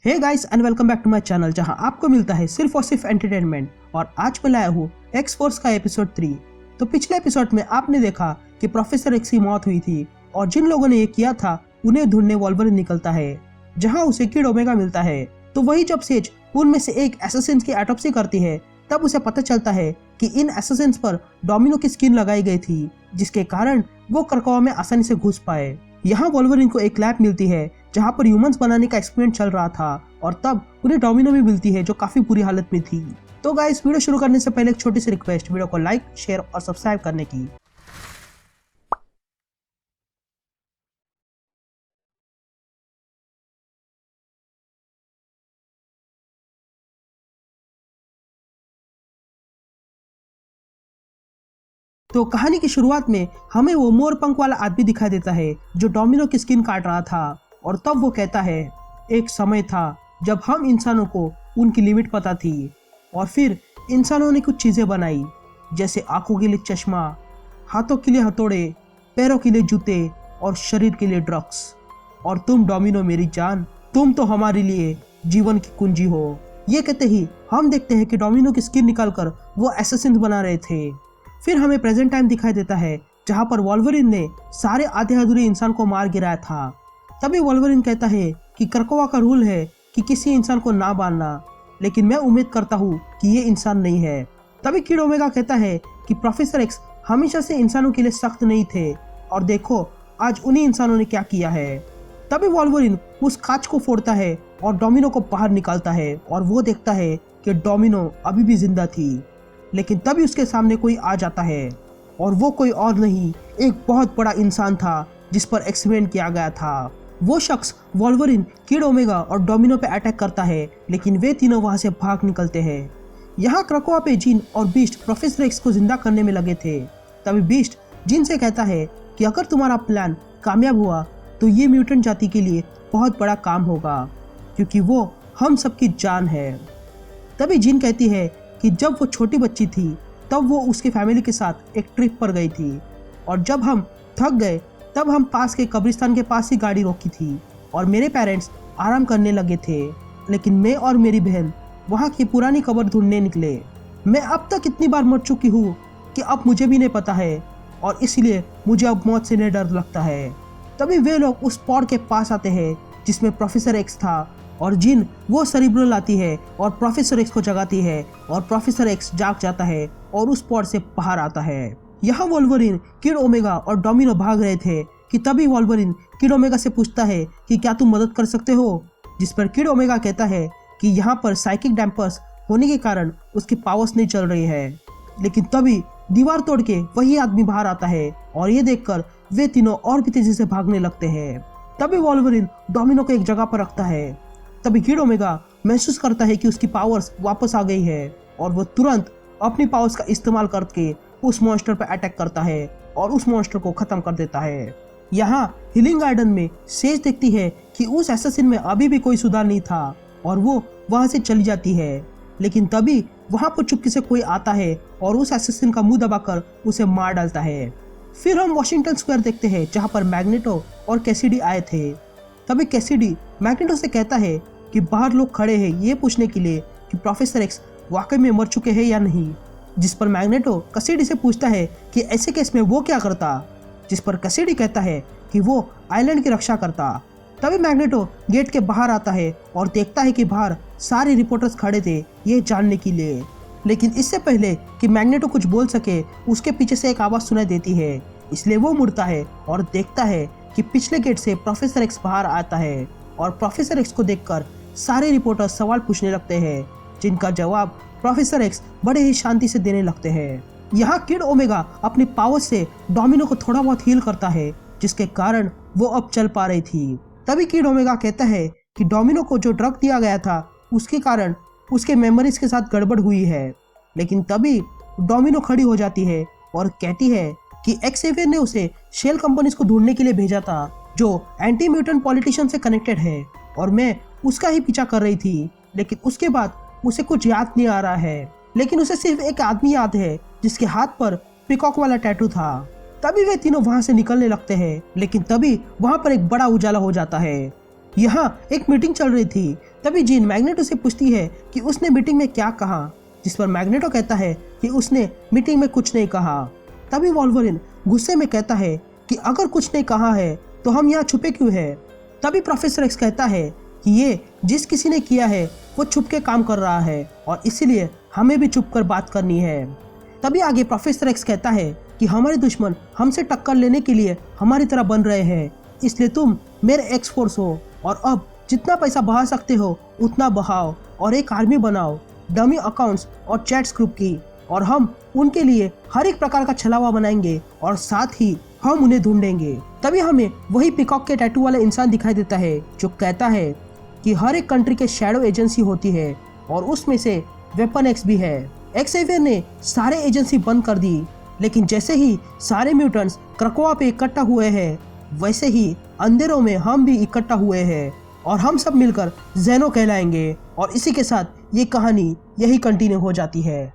Hey guys and welcome back to my channel जहां आपको मिलता है सिर्फ और सिर्फ एंटरटेनमेंट। और आज मैं लाया हूँ एक्स फोर्स का एपिसोड 3। तो पिछले एपिसोड में आपने देखा कि प्रोफेसर एक्स की मौत हुई थी और जिन लोगों ने ये किया था उन्हें ढूंढने वोल्वरिन निकलता है जहां उसे किड ओमेगा मिलता है। तो वही जब सेज उनमें से एक एसेसिन्स की ऑटोप्सी करती है तब उसे पता चलता है कि इन एसेसिन्स पर डोमिनो की स्किन लगाई गई थी जिसके कारण वो क्रकोआ में आसानी से घुस पाए। यहाँ वोल्वरिन को एक लैब मिलती है जहाँ पर ह्यूमंस बनाने का एक्सपेरिमेंट चल रहा था और तब उन्हें डोमिनो भी मिलती है जो काफी बुरी हालत में थी। तो गाइस वीडियो शुरू करने से पहले एक छोटी सी रिक्वेस्ट, वीडियो को लाइक शेयर और सब्सक्राइब करने की। तो कहानी की शुरुआत में हमें वो मोर पंख वाला आदमी दिखाई देता है जो डोमिनो की स्किन काट रहा था और तब वो कहता है एक समय था जब हम इंसानों को उनकी लिमिट पता थी और फिर इंसानों ने कुछ चीजें बनाई जैसे आंखों के लिए चश्मा, हाथों के लिए हथौड़े, पैरों के लिए जूते और शरीर के लिए ड्रग्स। और तुम डोमिनो मेरी जान, तुम तो हमारे लिए जीवन की कुंजी हो। ये कहते ही हम देखते हैं कि डोमिनो की स्किन निकालकर वो एसेसिन बना रहे थे। फिर हमें प्रेजेंट टाइम दिखाई देता है जहां पर वोल्वरिन ने सारे आधे अधूरे इंसान को मार गिराया था। तभी वोल्वरिन कहता है कि क्रकोआ का रूल है कि किसी इंसान को ना मारना, लेकिन मैं उम्मीद करता हूँ कि ये इंसान नहीं है। तभी किड ओमेगा कहता है कि प्रोफेसर एक्स हमेशा से इंसानों के लिए सख्त नहीं थे और देखो आज उन्हीं इंसानों ने क्या किया है। तभी वोल्वरिन उस कांच को फोड़ता है और डोमिनो को बाहर निकालता है और वो देखता है कि डोमिनो अभी भी जिंदा थी। लेकिन तभी उसके सामने कोई आ जाता है और वो कोई और नहीं, एक बहुत बड़ा इंसान था जिस पर एक्सपेरिमेंट किया गया था। वो शख्स वोल्वरिन, किड ओमेगा और डोमिनो पे अटैक करता है लेकिन वे तीनों वहां से भाग निकलते हैं। यहाँ क्रकोआ पे जीन और बीस्ट प्रोफेसर एक्स को जिंदा करने में लगे थे। तभी बीस्ट जीन से कहता है कि अगर तुम्हारा प्लान कामयाब हुआ तो ये म्यूटेंट जाति के लिए बहुत बड़ा काम होगा क्योंकि वो हम सबकी जान है। तभी जीन कहती है कि जब वो छोटी बच्ची थी तब वो उसकी फैमिली के साथ एक ट्रिप पर गई थी और जब हम थक गए तब हम पास के कब्रिस्तान के पास ही गाड़ी रोकी थी और मेरे पेरेंट्स आराम करने लगे थे, लेकिन मैं और मेरी बहन वहाँ की पुरानी कब्र ढूंढने निकले। मैं अब तक इतनी बार मर चुकी हूँ कि अब मुझे भी नहीं पता है और इसलिए मुझे अब मौत से नहीं डर लगता है। तभी वे लोग उस पॉड के पास आते हैं जिसमें प्रोफेसर एक्स था और जिन वो सेरिब्रल लाती है और प्रोफेसर एक्स को जगाती है और प्रोफेसर एक्स जाग जाता है और उस पॉड से बाहर आता है। यहाँ वोल्वरिन, किड ओमेगा और डोमिनो भाग रहे थे कि तभी वोल्वरिन किड ओमेगा से पूछता है कि क्या तुम मदद कर सकते हो, जिस पर किड ओमेगा कहता है कि यहाँ पर साइकिक डैम्पर्स होने के कारण उसकी पावर्स नहीं चल रही है। लेकिन तभी दीवार तोड़ के वही आदमी बाहर आता है और ये देखकर वे तीनों और भी तेजी से भागने लगते हैं। तभी वोल्वरिन डोमिनो को एक जगह पर रखता है। तभी किड ओमेगा महसूस करता है कि उसकी पावर्स वापस आ गई है और वो तुरंत अपनी पावर्स का इस्तेमाल करके उस मॉन्स्टर पर अटैक करता है और उस मॉन्स्टर को खत्म कर देता है। यहाँ हीलिंग गार्डन में सेज देखती है कि उस एसेसिन में अभी भी कोई सुधार नहीं था और वो वहां से चली जाती है। लेकिन तभी वहां पर चुपके से कोई आता है और उस एसेसिन का मुंह दबाकर उसे मार डालता है। फिर हम वॉशिंगटन स्क्वायर देखते हैं जहाँ पर मैग्नेटो और कैसिडी आए थे। तभी कैसिडी मैग्नेटो से कहता है कि बाहर लोग खड़े हैं ये पूछने के लिए कि प्रोफेसर एक्स वाकई में मर चुके हैं या नहीं, जिस पर मैग्नेटो कैसिडी से पूछता है कि ऐसे केस में वो क्या करता, जिस पर कैसिडी कहता है कि वो आइलैंड की रक्षा करता। तभी मैग्नेटो गेट के बाहर आता है और देखता है कि बाहर सारे रिपोर्टर्स खड़े थे ये जानने के लिए। लेकिन इससे पहले कि मैग्नेटो कुछ बोल सके उसके पीछे से एक आवाज सुनाई देती है, इसलिए वो मुड़ता है और देखता है कि पिछले गेट से प्रोफेसर एक्स बाहर आता है और प्रोफेसर एक्स को देखकर सारे रिपोर्टर्स सवाल पूछने लगते हैं जिनका जवाब प्रोफेसर एक्स बड़े ही शांति से देने लगते हैं। यहाँ किड ओमेगा अपनी पावर से डोमिनो को थोड़ा बहुत हील करता है जिसके कारण वो अब चल पा रही थी। तभी किड ओमेगा कहता है कि डोमिनो को जो ड्रग दिया गया था उसके कारण उसके मेमोरीज के साथ गड़बड़ हुई है। लेकिन तभी डोमिनो खड़ी हो जाती है और कहती है कि एक्सेवियर ने उसे शेल कंपनीज को ढूंढने के लिए भेजा था जो एंटी म्यूटेंट पॉलिटिशियन से कनेक्टेड है और मैं उसका ही पीछा कर रही थी। लेकिन उसके बाद उसे कुछ याद नहीं आ रहा है, लेकिन उसे सिर्फ एक आदमी याद है जिसके हाथ पर पिकॉक वाला टैटू था। तभी वे तीनों वहां से निकलने लगते हैं, लेकिन तभी वहां पर एक बड़ा उजाला हो जाता है यहाँ एक मीटिंग चल रही थी। तभी जीन मैग्नेटो से पूछती है कि उसने मीटिंग में क्या कहा, जिस पर मैग्नेटो कहता है कि उसने मीटिंग में कुछ नहीं कहा। तभी वोल्वरिन गुस्से में कहता है कि अगर कुछ नहीं कहा है तो हम यहाँ छुपे क्यों हैं। तभी प्रोफेसर एक्स कहता है कि ये जिस किसी ने किया है वो छुप के काम कर रहा है और इसीलिए हमें भी छुप कर बात करनी है। तभी आगे प्रोफेसर एक्स कहता है कि हमारे दुश्मन हमसे टक्कर लेने के लिए हमारी तरह बन रहे हैं, इसलिए तुम मेरे एक्स फोर्स हो और अब जितना पैसा बहा सकते हो उतना बहाओ और एक आर्मी बनाओ डमी अकाउंट्स और चैट्स ग्रुप की, और हम उनके लिए हर एक प्रकार का छलावा बनाएंगे और साथ ही हम उन्हें ढूंढेंगे। तभी हमें वही पिकॉक के टैटू वाला इंसान दिखाई देता है जो कहता है कि हर एक कंट्री के शैडो एजेंसी होती है और उसमें से वेपन एक्स भी है। एक्सेवियर ने सारे एजेंसी बंद कर दी, लेकिन जैसे ही सारे म्यूटेंट्स क्रकोआ पे इकट्ठा हुए हैं वैसे ही अंधेरों में हम भी इकट्ठा हुए हैं और हम सब मिलकर ज़ेनो कहलाएंगे। और इसी के साथ ये कहानी यही कंटिन्यू हो जाती है।